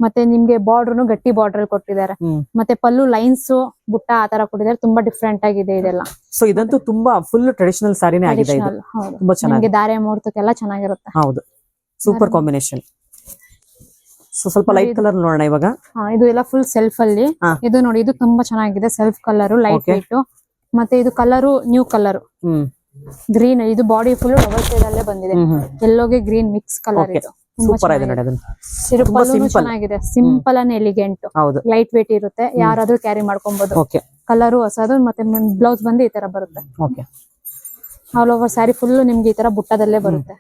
ಮತ್ತೆ ನಿಮ್ಗೆ ಬಾರ್ಡರ್ ಗಟ್ಟಿ ಬಾರ್ಡರ್ ಅಲ್ಲಿ ಕೊಟ್ಟಿದ್ದಾರೆ, ಮತ್ತೆ ಪಲ್ಲು ಲೈನ್ಸ್ ಬುಟ್ಟ ಆತರ ಕೊಟ್ಟಿದ್ದಾರೆ, ತುಂಬಾ ಡಿಫ್ರೆಂಟ್ ಆಗಿದೆ ಇದೆಲ್ಲ. ಸೊ ಇದಂತೂ ತುಂಬಾ ಫುಲ್ ಟ್ರೆಡಿಷನಲ್ ಸಾರಿನೇ ಆಗಿದೆ, ತುಂಬಾ ಚೆನ್ನಾಗಿ ದಾರೆ ಮುಹೂರ್ತಕ್ಕೆಲ್ಲ ಚೆನ್ನಾಗಿರುತ್ತೆ. ಹೌದು, ಸೂಪರ್ ಕಾಂಬಿನೇಷನ್. ಸೊ ಸ್ವಲ್ಪ ಲೈಟ್ ಕಲರ್ ನೋಡೋಣ ಇವಾಗ. ಇದು ಎಲ್ಲ ಫುಲ್ ಸೆಲ್ಫ್ ಅಲ್ಲಿ. ಇದು ನೋಡಿ, ಇದು ತುಂಬಾ ಚೆನ್ನಾಗಿದೆ, ಸೆಲ್ಫ್ ಕಲರ್, ಲೈಟ್ ವೇಟ್. ಮತ್ತೆ ಇದು ಕಲರ್ ನ್ಯೂ ಕಲರ್ ಗ್ರೀನ್. ಇದು ಬಾಡಿ ಫುಲ್ ಡಬಲ್ ಶೇಡ್ ಅಲ್ಲೇ ಬಂದಿದೆ, ಯೆಲ್ಲೋಗೆ ಗ್ರೀನ್ ಮಿಕ್ಸ್ ಕಲರ್. ಇದು ಸೂಪರ್ ಆಗಿದೆ ನೋಡಿ. ಅದನ್ನ ಚೆನ್ನಾಗಿದೆ, simple and elegant, light weight ಇರುತ್ತೆ, ಯಾರಾದ್ರೂ ಕ್ಯಾರಿ ಮಾಡ್ಕೊಬಹುದು. ಕಲರ್ ಹೊಸದು. ಮತ್ತೆ ಬ್ಲೌಸ್ ಬಂದು ಈ ತರ ಬರುತ್ತೆ. ಆಲ್ ಓವರ್ ಸ್ಯಾರಿ ಫುಲ್ ನಿಮ್ಗೆ ಈ ತರ ಬುಟ್ಟದಲ್ಲೇ ಬರುತ್ತೆ.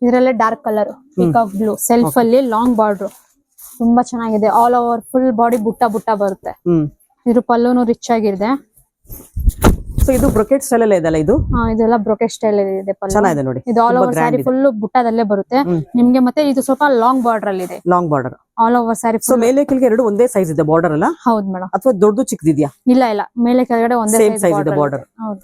ಇದರಲ್ಲೇ dark colour peacock blue, self ಅಲ್ಲಿ ಲಾಂಗ್ ಬಾರ್ಡರ್, ತುಂಬಾ ಚೆನ್ನಾಗಿದೆ. ಆಲ್ ಓವರ್ ಫುಲ್ ಬಾಡಿ ಬುಟ್ಟ ಬರುತ್ತೆ. ಇದ್ರ ಪಲ್ಲುನು ರಿಚ್ ಆಗಿದೆ. ಸೊ ಇದು ಬ್ರೊಕೆಟ್ ಸ್ಟೈಲ್ ಅಲ್ಲೇ ಇದೆಲ್ಲ, ಇದು ಇದೆಲ್ಲ ಬ್ರೊಕೆಟ್ ಸ್ಟೈಲ್ ಇದೆ ಪಲ್ಲು. ಚೆನ್ನಾಗಿದೆ ನೋಡಿ. ಇದು ಆಲ್ ಓವರ್ ಸ್ಯಾರಿ ಫುಲ್ ಬುಟ್ಟದಲ್ಲೇ ಬರುತ್ತೆ ನಿಮ್ಗೆ. ಮತ್ತೆ ಇದು ಸ್ವಲ್ಪ ಲಾಂಗ್ ಬಾರ್ಡರ್ ಅಲ್ಲಿ ಇದೆ, long border all over sari. So ಮೇಲೆ ಕೆಳಗೆ ಎರಡು ಒಂದೇ ಸೈಜ್ ಇದೆ ಬಾರ್ಡರ್ ಅಲ್ಲ? ಹೌದು ಮೇಡಮ್. ಅಥವಾ ದೊಡ್ಡದು ಚಿಕ್ಕದಿದೆಯಾ? ಇಲ್ಲ, ಮೇಲೆ ಕೆಳಗಡೆ ಒಂದೇ ಸೈಜ್ ಇದೆ ಬಾರ್ಡರ್. ಹೌದು,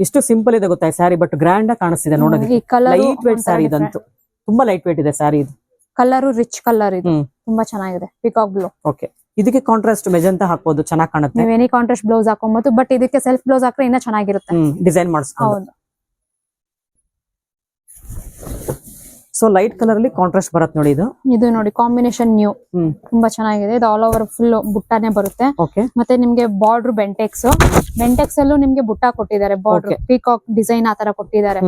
ಎಷ್ಟು ಸಿಂಪಲ್ ಇದೆ ಗೊತ್ತಾ ಸ್ಯಾರಿ, ಬಟ್ ಗ್ರ್ಯಾಂಡ್ ಆಗಿ ಕಾಣಿಸ್ತಿದೆ ನೋಡೋದಕ್ಕೆ. ಲೈಟ್ ವೇಟ್ ಸ್ಯಾರಿ ಇದಂತೂ, ತುಂಬಾ ಲೈಟ್ ವೇಟ್ ಇದೆ ಸ್ಯಾರಿ ಇದು. ಕಲರ್ ರಿಚ್ ಕಲರ್, ಇದು ತುಂಬಾ ಚೆನ್ನಾಗಿದೆ, ಪಿಕಾಕ್ ಬ್ಲೂ. ಓಕೆ, ಇದಕ್ಕೆ ಕಾಂಟ್ರಾಸ್ಟ್ ಮೆಜೆಂಟಾ ಹಾಕಬಹುದು, ಚೆನ್ನಾಗಿ ಕಾಣುತ್ತೆ. ನೀವು ಎನಿ ಕಾಂಟ್ರಾಸ್ಟ್ ಬ್ಲೌಸ್ ಹಾಕೋಬಹುದು, ಬಟ್ ಇದಕ್ಕೆ ಸೆಲ್ಫ್ ಬ್ಲೌಸ್ ಹಾಕ್ರೆ ಇನ್ನ ಚೆನ್ನಾಗಿರುತ್ತೆ, ಡಿಸೈನ್ ಮಾಡಿಸ್ಕೊಂಡು. ಹೌದು. ಸೊ ಲೈಟ್ ಕಲರ್ ಅಲ್ಲಿ ಕಾಂಟ್ರಾಸ್ಟ್ ಬರುತ್ತೆ ನೋಡಿ ಇದು. ಇದು ನೋಡಿ ಕಾಂಬಿನೇಷನ್ ನ್ಯೂ, ತುಂಬಾ ಚೆನ್ನಾಗಿದೆ. ಇದು ಆಲ್ ಓವರ್ ಫುಲ್ ಬುಟ್ಟಾನೇ ಬರುತ್ತೆ. ಓಕೆ. ಮತ್ತೆ ನಿಮ್ಗೆ ಬಾರ್ಡರ್ ಬೆಂಟೆಕ್ಸ್ ಅಲ್ಲೂ ನಿಮ್ಗೆ ಬುಟ್ಟ ಕೊಟ್ಟಿದ್ದಾರೆ. ಬಾರ್ಡರ್ ಪೀಕಾಕ್ ಡಿಸೈನ್ ಆ ತರ ಕೊಟ್ಟಿದ್ದಾರೆ.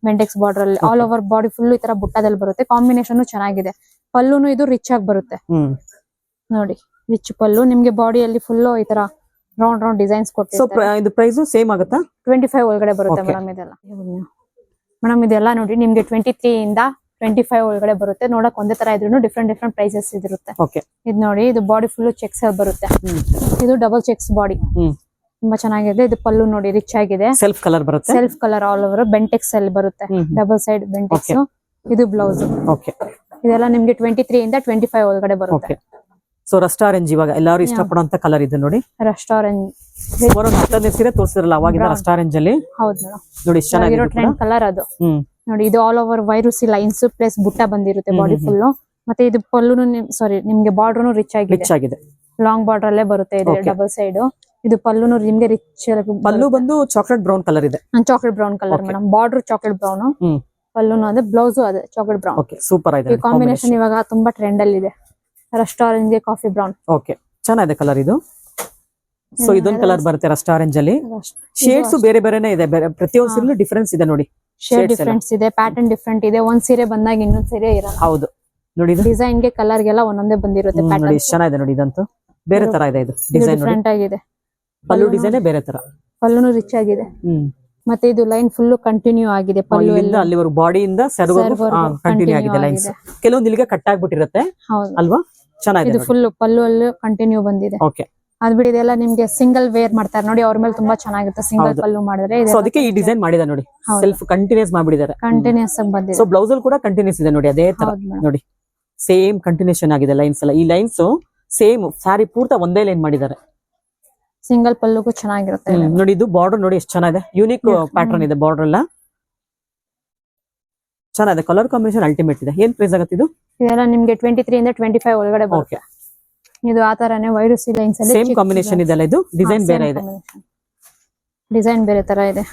ಬೆಂಟೆಕ್ಸ್ ಬಾರ್ಡರ್ ಅಲ್ಲಿ ಆಲ್ ಓವರ್ ಬಾಡಿ ಫುಲ್ ಈ ತರ ಬುಟ್ಟದಲ್ಲಿ ಬರುತ್ತೆ. ಕಾಂಬಿನೇಷನ್ ಚೆನ್ನಾಗಿದೆ. ಪಲ್ಲುನು ಇದು ರಿಚ್ ಆಗಿ ಬರುತ್ತೆ ನೋಡಿ. ರಿಚ್ ಪಲ್ಲು ನಿಮ್ಗೆ ಬಾಡಿಯಲ್ಲಿ ಫುಲ್ ಈ ತರ ರೌಂಡ್ ಡಿಸೈನ್ಸ್ ಕೊಟ್ಟಿದ್ದಾರೆ. ಇದು ಪ್ರೈಸ್ ಸೇಮ್ ಆಗುತ್ತಾ? 25 ಒಳಗಡೆ ಬರುತ್ತೆ ಮೇಡಮ್ ಇದೆಲ್ಲ. ಮೇಡಮ್ ಇದೆಲ್ಲ ನೋಡಿ ನಿಮ್ಗೆ 23 ಇಂದ 25 ಒಳಗಡೆ ಬರುತ್ತೆ. ನೋಡಕ್ ಒಂದೇ ತರ ಇದ್ರು ಡಿಫ್ರೆಂಟ್ ಪ್ರೈಸಸ್ ಇರುತ್ತೆ. ಇದು ನೋಡಿ, ಇದು ಬಾಡಿ ಫುಲ್ ಚೆಕ್ಸ್ ಬರುತ್ತೆ. ಇದು ಡಬಲ್ ಚೆಕ್ಸ್ ಬಾಡಿ, ತುಂಬಾ ಚೆನ್ನಾಗಿದೆ. ಇದು ಪಲ್ಲು ನೋಡಿ ರಿಚ್ ಆಗಿದೆ. ಸೆಲ್ಫ್ ಕಲರ್ ಬರುತ್ತೆ. Self colour all over Bentex ಅಲ್ಲಿ ಬರುತ್ತೆ. Double side Bentex. ಇದು ಬ್ಲೌಸ್. ಇದೆಲ್ಲ ನಿಮ್ಗೆ 23 ಇಂದ 25 ಒಳಗಡೆ ಬರುತ್ತೆ. ಸೊ ರಸ್ಟ್ ಆರೆಂಜ್ ಇವಾಗ ಎಲ್ಲರೂ ಇಷ್ಟಪಡುವಂತ ಕಲರ್ ಇದೆ ನೋಡಿ. ರಸ್ಟ್ ಆರೆಂಜ್ ಸುಮಾರು 10 ಸೀರೆ ತೋರಿಸಿರಲ್ಲ ಅವಾಗಿನ ರಸ್ಟ್ ಆರೆಂಜ್ ಅಲ್ಲಿ. ಹೌದು ಮೇಡಮ್, ನೋಡಿ ಇಷ್ಟು ಚೆನ್ನಾಗಿದೆ ಟ್ರೆಂಡ್ ಕಲರ್ ಅದು. ನೋಡಿ ಇದು ಆಲ್ ಓವರ್ ವೈರುಸಿ ಲೈನ್ಸ್ ಪ್ಲಸ್ ಬುಟ್ಟ ಬಂದಿರುತ್ತೆ ಬಾಡಿ ಫುಲ್. ಮತ್ತೆ ಇದು ಪಲ್ಲುನು ಸಾರಿ ನಿಮ್ಗೆ ಬಾರ್ಡರ್ನು ರಿಚ್ ಆಗಿದೆ. ಲಾಂಗ್ ಬಾರ್ಡರ್ ಅಲ್ಲೇ ಬರುತ್ತೆ. ಇದು ಡಬಲ್ ಸೈಡ್. ಇದು ಪಲ್ಲುನು ನಿಮ್ಗೆ ರಿಚ್. ಪಲ್ಲು ಬಂದು ಚಾಕ್ಲೇಟ್ ಬ್ರೌನ್ ಕಲರ್ ಇದೆ. Chocolate brown colour madam. Border chocolate brown, ಪಲ್ಲುನು ಅದೇ, ಬ್ಲೌಸ್ ಅದೇ ಚಾಕ್ಲೇಟ್ ಬ್ರೌನ್. ಸೂಪರ್ ಆಗಿದೆ. ಈ ಕಾಂಬಿನೇಷನ್ ಇವಾಗ ತುಂಬಾ ಟ್ರೆಂಡ್ ಅಲ್ಲಿ ಇದೆ. ರಸ್ಟ್ ಆರೆಂಜ್ ಗೆ ಕಾಫಿ ಬ್ರೌನ್. ಓಕೆ, ಚೆನ್ನಾಗಿದೆ ಕಲರ್ ಇದು. ಸೊ ಇದೊಂದು ಕಲರ್ ಬರುತ್ತೆ ರಸ್ಟ್ ಆರೆಂಜ್ ಅಲ್ಲಿ. ಶೇಡ್ಸ್ ಬೇರೆ ಬೇರೆನೇ ಇದೆ. ಪ್ರತಿಯೊಂದು ಸೀರೆ ಡಿಫರೆನ್ಸ್ ಇದೆ ನೋಡಿ. ಶೇಡ್ ಡಿಫರೆನ್ಸ್ ಇದೆ, ಪ್ಯಾಟರ್ನ್ ಡಿಫರೆಂಟ್ ಇದೆ. ಒಂದ್ ಸೀರೆ ಬಂದಾಗ ಇನ್ನೊಂದ್ ಸೀರೆ ಇರಲ್ಲ. ಹೌದು ನೋಡಿ, ಡಿಸೈನ್ ಗೆ ಕಲರ್ ಗೆಲ್ಲ ಒಂದೊಂದೇ ಬಂದಿರುತ್ತೆ. ನೋಡಿ ಚೆನ್ನಾಗಿದೆ ನೋಡಿ. ಇದಂತೂ ಬೇರೆ ತರ ಇದೆ. ಇದು ಡಿಸೈನ್ ಡಿಫರೆಂಟ್ ಆಗಿದೆ. ಪಲ್ಲು ಡಿಸೈನ್ ಬೇರೆ ತರ. ಪಲ್ಲುನು ರಿಚ್ ಆಗಿದೆ. ಮತ್ತೆ ಇದು ಲೈನ್ ಫುಲ್ ಕಂಟಿನ್ಯೂ ಆಗಿದೆ. ಪಲ್ಲು ಅಲ್ಲಿವರೆಗೂ ಬಾಡಿಯಿಂದ ಸೆರವರೆಗೂ ಕಂಟಿನ್ಯೂ ಆಗಿದೆ ಲೈನ್ಸ್. ಕೆಲವೊಂದು ಇಲ್ಲಿಗೆ ಕಟ್ ಆಗ್ಬಿಟ್ಟಿರುತ್ತೆ ಅಲ್ವಾ? ಚೆನ್ನಾಗಿದೆ. ಇದು ಫುಲ್ ಪಲ್ಲು ಅಲ್ಲಿ ಕಂಟಿನ್ಯೂ ಬಂದಿದೆ. ಓಕೆ, ಅದ್ ಬಿಡಿ ಇದೆಲ್ಲ ನಿಮ್ಗೆ ಸಿಂಗಲ್ ವೇರ್ ಮಾಡ್ತಾರೆ ನೋಡಿ. ಅವ್ರ ಮೇಲೆ ತುಂಬಾ ಚೆನ್ನಾಗಿರುತ್ತೆ ಸಿಂಗಲ್ ಪಲ್ಲು ಮಾಡಿದ್ರೆ. ಅದಕ್ಕೆ ಈ ಡಿಸೈನ್ ಮಾಡಿದ ನೋಡಿ. ಸೆಲ್ಫ್ ಕಂಟಿನ್ಯೂಸ್ ಮಾಡಿಬಿಟ್ಟಿದ್ದಾರೆ. ಕಂಟಿನ್ಯೂಸ್ ಆಗಿ ಬಂದಿದೆ. ಸೊ ಬ್ಲೌಸ್ ಅಲ್ಲಿ ಕೂಡ ಕಂಟಿನ್ಯೂಸ್ ಇದೆ ನೋಡಿ. ಅದೇ ತರ ನೋಡಿ, ಸೇಮ್ ಕಂಟಿನ್ಯೂಷನ್ ಆಗಿದೆ ಲೈನ್ಸ್ ಎಲ್ಲ. ಈ ಲೈನ್ಸ್ ಸೇಮ್ ಸ್ಯಾರಿ ಪೂರ್ತಿ ಒಂದೇ ಲೈನ್ ಮಾಡಿದ್ದಾರೆ. ಸಿಂಗಲ್ ಪಲ್ಲುಗೂ ಚೆನ್ನಾಗಿರುತ್ತೆ ನೋಡಿ. ಇದು ಬಾರ್ಡರ್ ನೋಡಿ ಎಷ್ಟು ಚೆನ್ನಾಗಿದೆ. ಯೂನಿಕ್ ಪ್ಯಾಟರ್ನ್ ಇದೆ ಬಾರ್ಡರ್ ಎಲ್ಲ. ಚೆನ್ನಾಗಿದೆ. ಕಲರ್ ಕಾಂಬಿನೇಷನ್ ಅಲ್ಟಿಮೇಟ್ ಇದೆ. ಏನ್ ಪ್ರೈಸ್ ಆಗುತ್ತೆ ಇದು? ಇದೆಲ್ಲ ನಿಮ್ಗೆ 23 ಇಂದ 25 ಒಳಗಡೆ ಬರುತ್ತೆ. ಇದು ಆ ತರನೇ ವೈರುಸಿ ಲೈನ್ಸ್ ಅಲ್ಲಿ ಸೇಮ್ ಕಾಂಬಿನೇಷನ್ ಇದೆಲ್ಲ. ಇದು ಡಿಸೈನ್ ಬೇರೆ ಇದೆ. ಡಿಸೈನ್ ಬೇರೆ ತರ ಇದೆ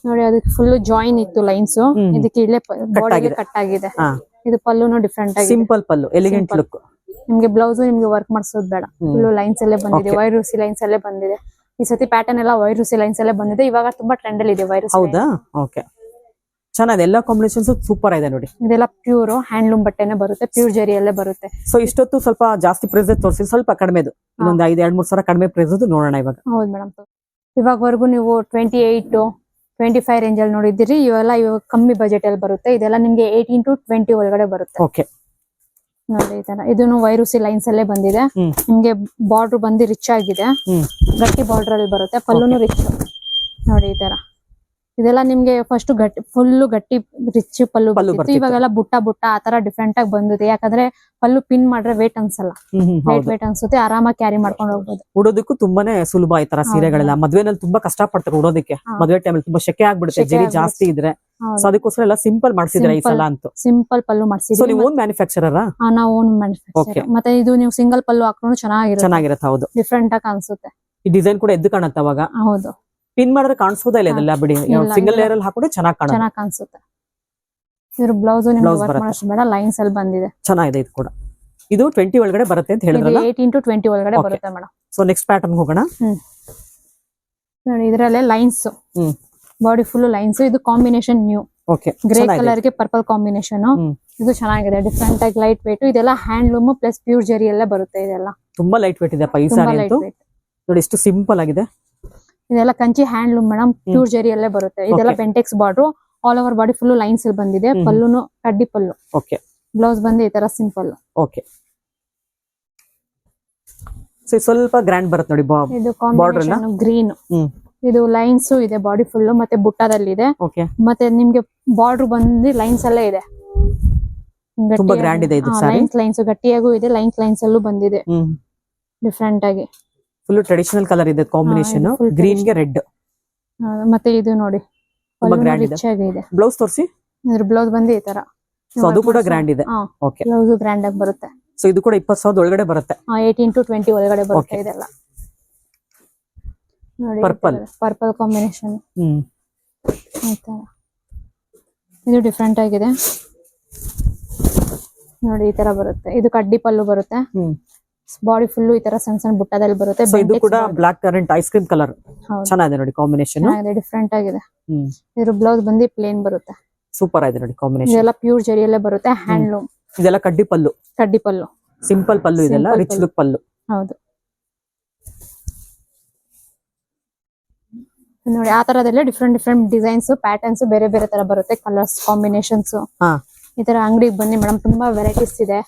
ನೋಡಿ. ಅದಕ್ಕೆ ಫುಲ್ ಜಾಯಿನ್ ಇತ್ತು ಲೈನ್ಸ್. ಇದಕ್ಕೆ ಇಲ್ಲೇ ಬಾಡಿಗೆ ಕಟ್ ಆಗಿದೆ. ಇದು ಪಲ್ಲುನು ಡಿಫರೆಂಟ್ ಆಗಿದೆ. ಸಿಂಪಲ್ ಪಲ್ಲು, ಎಲಿಗೆಂಟ್ ಲುಕ್. ನಿಮ್ಗೆ ಬ್ಲೌಸ್ ನಿಮ್ಗೆ ವರ್ಕ್ ಮಾಡಿಸೋದು ಬೇಡ. ಫುಲ್ ಲೈನ್ಸ್ ಅಲ್ಲೇ ಬಂದಿದೆ. ವೈರುಸಿ ಲೈನ್ಸ್ ಅಲ್ಲೇ ಬಂದಿದೆ. ಈ ಸತಿ ಪ್ಯಾಟರ್ನ್ ಎಲ್ಲ ವೈರುಸಿ ಲೈನ್ಸ್ ಅಲ್ಲೇ ಬಂದಿದೆ. ಇವಾಗ ತುಂಬಾ ಟ್ರೆಂಡ್ ಅಲ್ಲಿ ಇದೆ ವೈರುಸಿ. ಹೌದಾ? ಓಕೆ, ಚೆನ್ನಾಗಿದೆ. ಎಲ್ಲ ಕಾಂಬಿನೇಷನ್ಸ್ ಸೂಪರ್ ಇದೆ ನೋಡಿ. ಇದೆಲ್ಲ ಪ್ಯೂರ್ ಹ್ಯಾಂಡ್ಲೂಮ್ ಬಟ್ಟೆನೆ ಬರುತ್ತೆ. ಪ್ಯೂರ್ ಜರಿಯಲ್ಲೇ ಬರುತ್ತೆ. ಸೊ ಇಷ್ಟೊತ್ತು ಸ್ವಲ್ಪ ಜಾಸ್ತಿ ಪ್ರೈಸ್ ತೋರಿಸಿ, ಸ್ವಲ್ಪ ಕಡಿಮೆದು ಇನ್ನೊಂದು 5-2-3 ಸಾವಿರ ಕಡಿಮೆ ಪ್ರೈಸ್ ನೋಡೋಣ ಇವಾಗ. ಹೌದು ಮೇಡಮ್, ಇವಾಗವರೆಗೂ ನೀವು 28, 25 ರೇಂಜ್ ಅಲ್ಲಿ ನೋಡಿದ್ದೀರಿ. ಇವೆಲ್ಲ ಇವಾಗ ಕಮ್ಮಿ ಬಜೆಟ್ ಅಲ್ಲಿ ಬರುತ್ತೆ. ಇದೆಲ್ಲ ನಿಮ್ಗೆ 18 to 20 ಒಳಗಡೆ ಬರುತ್ತೆ. ಓಕೆ ನೋಡಿ ಈ ತರ. ಇದನ್ನು ವೈರುಸಿ ಲೈನ್ಸ್ ಅಲ್ಲೇ ಬಂದಿದೆ. ನಿಮ್ಗೆ ಬಾರ್ಡರ್ ಬಂದು ರಿಚ್ ಆಗಿದೆ. ಗಟ್ಟಿ ಬಾರ್ಡರ್ ಅಲ್ಲಿ ಬರುತ್ತೆ. ಪಲ್ಲುನು ರಿಚ್ ನೋಡಿ ಈ ತರ. ಇದೆಲ್ಲ ನಿಮ್ಗೆ ಫಸ್ಟ್ ಗಟ್ಟಿ ಫುಲ್ ಗಟ್ಟಿ ರಿಚ್ ಪಲ್ಲು ಬರ್ತಿತ್ತು. ಇವಾಗೆಲ್ಲ ಬುಟ್ಟ ಆ ತರ ಡಿಫ್ರೆಂಟ್ ಆಗಿ ಬಂದಿದೆ. ಯಾಕಂದ್ರೆ ಪಲ್ಲು ಪಿನ್ ಮಾಡ್ರೆ ವೇಟ್ ಅನ್ಸಲ್ಲ. ಲೈಟ್ ವೇಟ್ ಅನ್ಸುತ್ತೆ. ಆರಾಮಾಗಿ ಕ್ಯಾರಿ ಮಾಡ್ಕೊಂಡು ಹೋಗ್ಬೋದು. ಉಡೋದಕ್ಕೂ ತುಂಬಾನೇ ಸುಲಭ ಈ ತರ ಸೀರೆಗಳೆಲ್ಲ. ಮದ್ವೆನಲ್ಲಿ ತುಂಬಾ ಕಷ್ಟ ಪಡ್ತಾರೆ ಉಡೋದಕ್ಕೆ. ಮದ್ವೆ ಟೈಮ್ ತುಂಬಾ ಶೆಕೆ ಆಗ್ಬಿಡುತ್ತೆ ಜರಿ ಜಾಸ್ತಿ ಇದ್ರೆ. ಸೊ ಅದಕ್ಕೋಸ್ಕರ ಎಲ್ಲ ಸಿಂಪಲ್ ಮಾಡ್ಸಿದ್ರೆ ಈ ಸಲ ಅಂತೂ. ಸಿಂಪಲ್ ಪಲ್ಲು ಮಾಡ್ಸಿದ್ವಿ. ಸೊ ನೀವು ಓನ್ ಮ್ಯಾನುಫ್ಯಾಕ್ಚರರ್? ನಾವು ಓನ್ ಮ್ಯಾನುಫ್ಯಾಕ್ಚರ್. ಮತ್ತೆ ಇದು ನೀವು ಸಿಂಗಲ್ ಪಲ್ಲು ಹಾಕೊಂಡು ಚೆನ್ನಾಗಿರುತ್ತೆ. ಹೌದು, ಡಿಫ್ರೆಂಟ್ ಆಗಿ ಅನ್ಸುತ್ತೆ. ಈ ಡಿಸೈನ್ ಕೂಡ ಎದ್ದು ಕಾಣುತ್ತೆ ಅವಾಗ. ಹೌದು, ಪಿನ್ ಮಾಡಿದ್ರೆ ಕಾಣಿಸೋದೇ ಇಲ್ಲ ಇದೆಲ್ಲ ಬಿಡಿ. ಸಿಂಗಲ್ ಲೇಯರ್ ಅಲ್ಲಿ ಹಾಕಿದ್ರೆ ಚೆನ್ನಾಗಿ ಕಾಣಿಸುತ್ತೆ. ಇದ್ರ ಬ್ಲೌಸ್ ನಿಮ್ಗೆ ವರ್ಕ್ ಮಾಡೋಷ್ಟು ಬೇಡ. ಲೈನ್ಸ್ ಅಲ್ಲಿ ಬಂದಿದೆ. ಚೆನ್ನಾಗಿದೆ. ಇದು ಕೂಡ ಇದು 20 ಒಳಗಡೆ ಬರುತ್ತೆ ಅಂತ ಹೇಳಿದ್ರಲ್ಲ. 18 to 20 ಒಳಗಡೆ ಬರುತ್ತೆ ಮೇಡಮ್. ಸೊ ನೆಕ್ಸ್ಟ್ ಪ್ಯಾಟರ್ನ್ ಹೋಗೋಣ. ನೋಡಿ ಇದರಲ್ಲೇ ಲೈನ್ಸ್, ಬಾಡಿ ಫುಲ್ ಲೈನ್ಸ್. ಇದು combination new. Okay, grey colour ಗೆ ಪರ್ಪಲ್ ಕಾಂಬಿನೇಷನ್. ಇದು ಚೆನ್ನಾಗಿದೆ. ಡಿಫ್ರೆಂಟ್ ಆಗಿ ಲೈಟ್ ವೇಟ್. ಇದೆಲ್ಲ ಹ್ಯಾಂಡ್ಲೂಮ್ ಪ್ಲಸ್ ಪ್ಯೂರ್ ಜರಿ ಎಲ್ಲ ಬರುತ್ತೆ. ಇದೆಲ್ಲ ತುಂಬಾ ಲೈಟ್ ವೇಟ್ ಇದೆ ಈ ಸಾರಿ ಅಂತೂ. ನೋಡಿ ಎಷ್ಟು ಸಿಂಪಲ್ ಆಗಿದೆ. ಇದೆಲ್ಲ ಕಂಚಿ ಹ್ಯಾಂಡ್ಲೂಮ್ ಮೇಡಮ್. ಪ್ಯೂರ್ ಜರಿ ಅಲ್ಲೇ ಬರುತ್ತೆ. ಇದೆಲ್ಲ Bentex border. All over body full lines ಅಲ್ಲಿ ಬಂದಿದೆ. ಪಲ್ಲುನು ಕಡ್ಡಿ ಪಲ್ಲು. ಓಕೆ, ಬ್ಲೌಸ್ ಬಂದು ಈ ತರ ಸಿಂಪಲ್. ಓಕೆ, ಸೊ ಸ್ವಲ್ಪ ಗ್ರ್ಯಾಂಡ್ ಬರುತ್ತೆ ನೋಡಿ. ಇದು ಕಾಂಬಿನೇಷನ್ ಗ್ರೀನ್. ಇದು ಲೈನ್ಸ್ ಇದೆ ಬಾಡಿ ಫುಲ್. ಮತ್ತೆ ಬುಟ್ಟದಲ್ಲಿ ಇದೆ. ಮತ್ತೆ ನಿಮ್ಗೆ ಬಾರ್ಡರ್ ಬಂದು ಲೈನ್ಸ್ ಅಲ್ಲೇ ಇದೆ. ತುಂಬಾ ಗ್ರ್ಯಾಂಡ್ ಇದೆ ಇದು ಸಾರಿ. ಲೈನ್ಸ್ ಗಟ್ಟಿಯಾಗೂ ಇದೆ. ಲೈನ್ಸ್ ಅಲ್ಲೂ ಬಂದಿದೆ ಡಿಫ್ರೆಂಟ್ ಆಗಿ. ಫುಲ್ ಟ್ರೆಡಿಷನಲ್ ಕಲರ್ ಇದೆ ಕಾಂಬಿನೇಷನ್. ಗ್ರೀನ್ ಗೆ ರೆಡ್. ಮತ್ತೆ ಇದು ನೋಡಿ ತುಂಬಾ ಗ್ರ್ಯಾಂಡ್ ಇದೆ. ಬ್ಲೌಸ್ ತೋರಿಸಿ. ಇದ್ರ ಬ್ಲೌಸ್ ಬಂದು ಈ ತರ. ಸೊ ಅದು ಕೂಡ ಗ್ರ್ಯಾಂಡ್ ಇದೆ. ಓಕೆ, ಬ್ಲೌಸ್ ಗ್ರ್ಯಾಂಡ್ ಆಗಿ ಬರುತ್ತೆ. ಸೊ ಇದು ಕೂಡ 20,000 ಒಳಗಡೆ ಬರುತ್ತೆ. 18 to 20 ಒಳಗಡೆ ಬರುತ್ತೆ. ಇದೆಲ್ಲ ನೋಡಿ ಪರ್ಪಲ್ ಕಾಂಬಿನೇಷನ್. ಈ ತರ ಇದು ಡಿಫ್ರೆಂಟ್ ಆಗಿದೆ. ನೋಡಿ ಈ ತರ ಬರುತ್ತೆ. ಇದು ಕಡ್ಡಿ ಪಲ್ಲು ಬರುತ್ತೆ. ಬಾಡಿ ಫುಲ್ ಈ ತರ ಸಣ್ಣ ಸಣ್ಣ ಬುಟ್ಟದಲ್ಲಿ ಬರುತ್ತೆ. ಇದು ಕೂಡ blackcurrant ice cream colour ಚೆನ್ನಾಗಿದೆ ನೋಡಿ ಕಾಂಬಿನೇಷನ್. ಡಿಫ್ರೆಂಟ್ ಆಗಿದೆ. ಇದ್ರ ಬ್ಲೌಸ್ ಬಂದು ಪ್ಲೇನ್ ಬರುತ್ತೆ. ಸೂಪರ್ ಆಗಿದೆ ನೋಡಿ ಕಾಂಬಿನೇಷನ್. ಇದೆಲ್ಲ ಪ್ಯೂರ್ ಜರಿಯಲ್ಲೇ ಬರುತ್ತೆ. ಹ್ಯಾಂಡ್ಲೂಮ್. ಇದೆಲ್ಲ ಕಡ್ಡಿ ಪಲ್ಲು. ಕಡ್ಡಿ ಪಲ್ಲು. ಸಿಂಪಲ್ ಪಲ್ಲು ಇದೆಲ್ಲ ರಿಚ್ ಲುಕ್ ಪಲ್ಲು. ಹೌದು ನೋಡಿ ಆ ತರದಲ್ಲೇ ಡಿಫ್ರೆಂಟ್ ಡಿಸೈನ್ಸ್ ಪ್ಯಾಟರ್ನ್ಸ್ ಬೇರೆ ಬೇರೆ ತರ ಬರುತ್ತೆ. Colours combinations. ಈ ತರ ಅಂಗಡಿಗೆ ಬನ್ನಿ ಮೇಡಮ್, ತುಂಬಾ ವೆರೈಟೀಸ್ ಇದೆ,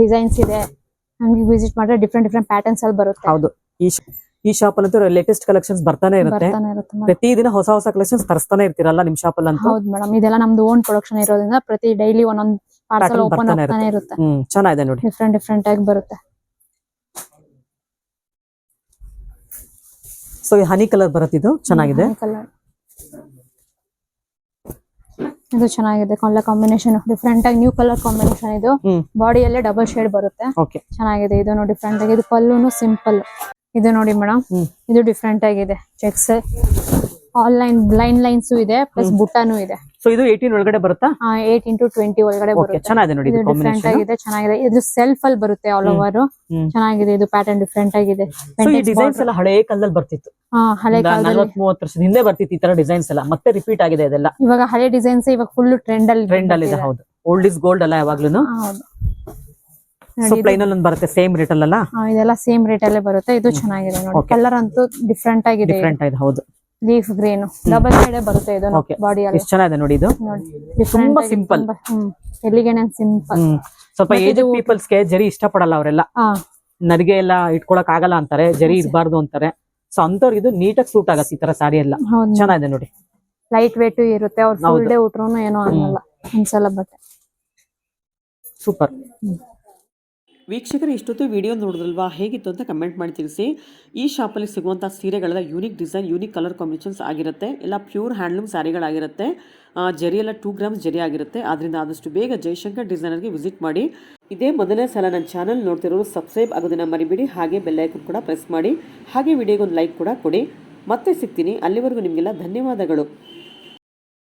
ಡಿಸೈನ್ಸ್ ಇದೆ. ಅಂಗಡಿಗೆ ವಿಸಿಟ್ ಮಾಡಿದ್ರೆ ಡಿಫ್ರೆಂಟ್ ಪ್ಯಾಟರ್ನ್ಸ್ ಅಲ್ಲಿ ಬರುತ್ತೆ. ಹೌದು, ಈ ಶಾಪ್ ಅಲ್ಲಂತೂ ಲೇಟೆಸ್ಟ್ ಕಲೆಕ್ಷನ್ಸ್ ಬರ್ತಾನೆ ಇರುತ್ತೆ. ಪ್ರತಿದಿನ ಹೊಸ ಹೊಸ ಕಲೆಕ್ಷನ್ಸ್ ತರಿಸ್ತಾನೆ ಇರ್ತೀರಲ್ಲ ನಿಮ್ ಶಾಪ್ ಅಲ್ಲಿ? ಹೌದು ಮೇಡಮ್, ಇದೆಲ್ಲ ನಮ್ದು ಓನ್ ಪ್ರೊಡಕ್ಷನ್ ಇರೋದ್ರಿಂದ ಪ್ರತಿ ಡೈಲಿ ಒಂದೊಂದು ಪಾರ್ಸಲ್ ಓಪನ್ ಆಗ್ತಾನೆ ಇರುತ್ತೆ. ಚೆನ್ನಾಗಿದೆ ನೋಡಿ, ಡಿಫ್ರೆಂಟ್ ಆಗಿ ಬರುತ್ತೆ. ಸೊ ಈ ಹನಿ ಕಲರ್ ಬರುತ್ತೆ, ಇದು ಚೆನ್ನಾಗಿದೆ. ಇದು ಚೆನ್ನಾಗಿದೆ ಕಲರ್ ಕಾಂಬಿನೇಷನ್, ಡಿಫ್ರೆಂಟ್ ಆಗಿ ನ್ಯೂ ಕಲರ್ ಕಾಂಬಿನೇಷನ್. ಇದು ಬಾಡಿಯಲ್ಲೇ ಡಬಲ್ ಶೇಡ್ ಬರುತ್ತೆ. ಚೆನ್ನಾಗಿದೆ ಇದು ನೋಡಿ, ಡಿಫ್ರೆಂಟ್ ಆಗಿ. ಇದು ಪಲ್ಲುನು ಸಿಂಪಲ್. ಇದು ನೋಡಿ ಮೇಡಮ್, ಇದು ಡಿಫ್ರೆಂಟ್ ಆಗಿದೆ. ಚೆಕ್ಸ್ ಆನ್ಲೈನ್ ಲೈನ್ಸ್ ಇದೆ, ಪ್ಲಸ್ ಬುಟ್ಟಾನು ಇದೆ. ಸೊ ಇದು 18 ಒಳಗಡೆ ಬರುತ್ತಾ? 18-20 ಒಳಗಡೆ ಬರುತ್ತೆ. ಚೆನ್ನಾಗಿದೆ ನೋಡಿ, ಡಿಫ್ರೆಂಟ್ ಆಗಿದೆ, ಚೆನ್ನಾಗಿದೆ. ಇದು ಸೆಲ್ಫ್ ಅಲ್ಲಿ ಬರುತ್ತೆ ಆಲ್ ಓವರ್. ಚೆನ್ನಾಗಿದೆ ಇದು ಪ್ಯಾಟರ್ನ್, ಡಿಫ್ರೆಂಟ್ ಆಗಿದೆ. ಈ ಡಿಸೈನ್ಸ್ ಎಲ್ಲ ಹಳೆ ಕಾಲದಲ್ಲಿ ಬರ್ತಿತ್ತು. ಹಳೆ ಕಾಲದಲ್ಲಿ 40-30 ವರ್ಷದ ಹಿಂದೆ ಬರ್ತಿತ್ತು ಈ ತರ ಡಿಸೈನ್ಸ್ ಎಲ್ಲ. ಮತ್ತೆ ರಿಪೀಟ್ ಆಗಿದೆ ಇದೆಲ್ಲ. ಇವಾಗ ಹಳೆ ಡಿಸೈನ್ಸ್ ಇವಾಗ ಫುಲ್ ಟ್ರೆಂಡ್ ಅಲ್ಲಿ ಇದೆ. ಹೌದು, ಓಲ್ಡ್ ಇಸ್ ಗೋಲ್ಡ್ ಅಲ್ಲ ಯಾವಾಗ್ಲೂ. ಸೊ ಪ್ಲೈನ್ ಅಲ್ಲಿ ಒಂದು ಬರುತ್ತೆ ಸೇಮ್ ರೇಟ್ ಅಲ್ಲ? ಇದೆಲ್ಲ ಸೇಮ್ ರೇಟ್ ಅಲ್ಲೇ ಬರುತ್ತೆ. ಇದು ಚೆನ್ನಾಗಿದೆ ನೋಡಿ, ಕಲರ್ ಅಂತೂ ಡಿಫ್ರೆಂಟ್ ಆಗಿದೆ. ಹೌದು, ಲೀಫ್ ಗ್ರೀನ್ ಡಬಲ್ ಶೇಡ್ ಬರುತ್ತೆ. ಇದು ಬಾಡಿ ಅಲ್ಲಿ ಚೆನ್ನಾಗಿದೆ ನೋಡಿ. ಇದು ತುಂಬಾ ಸಿಂಪಲ್, ಎಲಿಗೆಂಟ್ ಅಂಡ್ ಸಿಂಪಲ್. ಸ್ವಲ್ಪ ಏಜ್ ಪೀಪಲ್ಸ್ ಗೆ ಜರಿ ಇಷ್ಟ ಪಡಲ್ಲ ಅವರೆಲ್ಲ, ನರಿಗೆ ಎಲ್ಲ ಇಟ್ಕೊಳಕ್ ಆಗಲ್ಲ ಅಂತಾರೆ, ಜರಿ ಇರಬಾರ್ದು ಅಂತಾರೆ. ಸೊ ಅಂತವ್ರಿಗೆ ಇದು ನೀಟಾಗಿ ಸೂಟ್ ಆಗತ್ತೆ ಈ ತರ ಸಾರಿ ಎಲ್ಲ. ಚೆನ್ನಾಗಿದೆ ನೋಡಿ, ಲೈಟ್ ವೇಟ್ ಇರುತ್ತೆ. ಅವ್ರು ಫುಲ್ ಡೇ ಉಟ್ರು ಏನೋ ಅನ್ನಲ್ಲ, ಅನ್ಸಲ್ಲ ಬಟ್ಟೆ. ಸೂಪರ್. ವೀಕ್ಷಕರು, ಇಷ್ಟೊತ್ತು ವಿಡಿಯೋ ನೋಡಿದ್ರಲ್ವಾ, ಹೇಗಿತ್ತು ಅಂತ ಕಮೆಂಟ್ ಮಾಡಿ ತಿಳಿಸಿ. ಈ ಶಾಪಲ್ಲಿ ಸಿಗುವಂಥ ಸೀರೆಗಳೆಲ್ಲ unique design, unique colour combinations ಆಗಿರುತ್ತೆ. ಎಲ್ಲ ಪ್ಯೂರ್ ಹ್ಯಾಂಡ್ಲೂಮ್ ಸ್ಯಾರಿಗಳಾಗಿರುತ್ತೆ. ಜರಿ ಎಲ್ಲ 2 ಗ್ರಾಮ್ಸ್ ಜರಿ ಆಗಿರುತ್ತೆ. ಆದ್ದರಿಂದ ಆದಷ್ಟು ಬೇಗ ಜಯಶಂಕರ್ ಡಿಸೈನರ್ಗೆ ವಿಸಿಟ್ ಮಾಡಿ. ಇದೇ ಮೊದಲನೇ ಸಲ ನನ್ನ ಚಾನಲ್ ನೋಡ್ತಿರೋರು ಸಬ್ಸ್ಕ್ರೈಬ್ ಆಗೋದನ್ನ ಮರಿಬೇಡಿ. ಹಾಗೆ ಬೆಲ್ ಐಕಾನ್ ಕೂಡ ಪ್ರೆಸ್ ಮಾಡಿ. ಹಾಗೆ ವಿಡಿಯೋಗೊಂದು ಲೈಕ್ ಕೂಡ ಕೊಡಿ. ಮತ್ತೆ ಸಿಗ್ತೀನಿ, ಅಲ್ಲಿವರೆಗೂ ನಿಮಗೆಲ್ಲ ಧನ್ಯವಾದಗಳು.